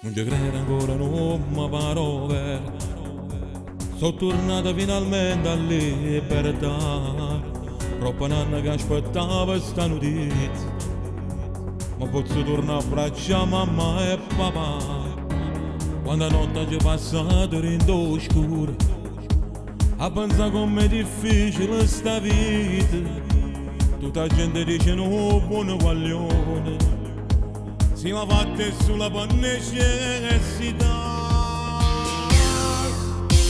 Non ci credo ancora, non mi paro vero. Sono tornato finalmente a libertà. Troppo anni che aspettavo sta notizia. Ma posso tornare a abbracciare mamma e papà. Quando la notte ci passata in oscura, a pensare com'è difficile sta vita. Tutta la gente dice no, buono guaglione. Si va fatte sulla necessità.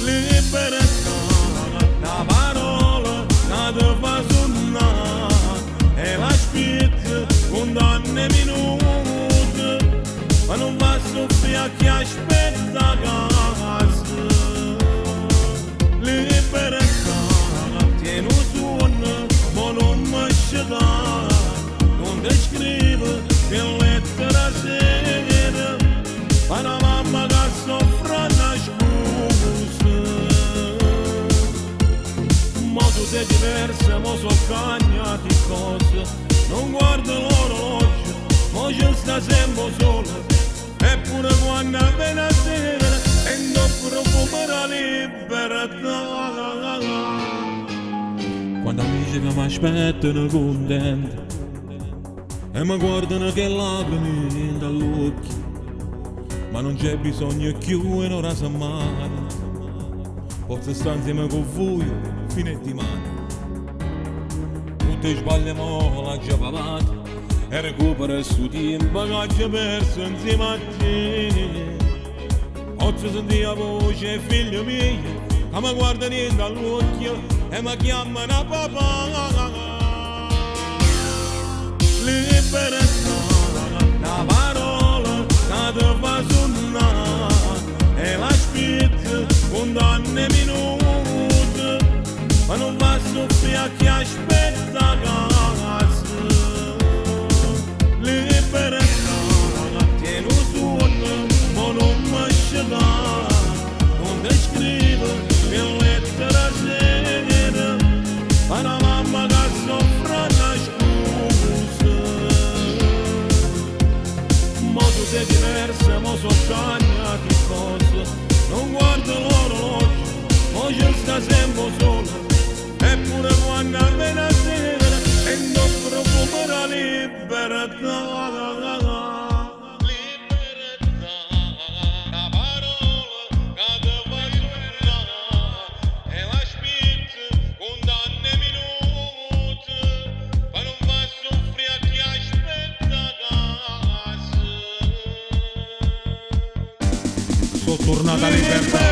Libertà, una parola che ti fa suonare e la spizza con donne minuti, ma non va a soffrire a chi aspetta a casa. Libertà, tieni un suono, ma non mi sceglie, non ti scrivo in lettera sera, ma una mamma che soffre una scusa. Ma tu sei diversa, ma so cagnati cose, non guardo l'orologio, ma ci sta sempre sola, eppure quando viene a sera e non profumo la libertà. Quando amici che mi aspettano contenti e mi guardano che lacrime dall'occhio, ma non c'è bisogno più in ora settimana, posso stare insieme con voi fine settimana. Tutti sbagliamo la già parlata e recupera il suo tempo che ci perso insieme a te. Oggi senti la voce figlio mio che mi guardano dall'occhio e mi chiamano a papà. Libertà, una parola che ti fa suonare e la spizza con donne minuti, ma non va a soffrire a chi aspetta a casa. Libertà, tieni un suono, ma non mi sceglie, non ti scrivo in lettera sera, ma una mamma che soffre una scusa. Ma tu sei diversa, ma so cagnati cose, non guardo l'orologio, ma ci sta sempre sola, eppure quando viene a sera e non profumo la libertà. Sono tornata a libertà.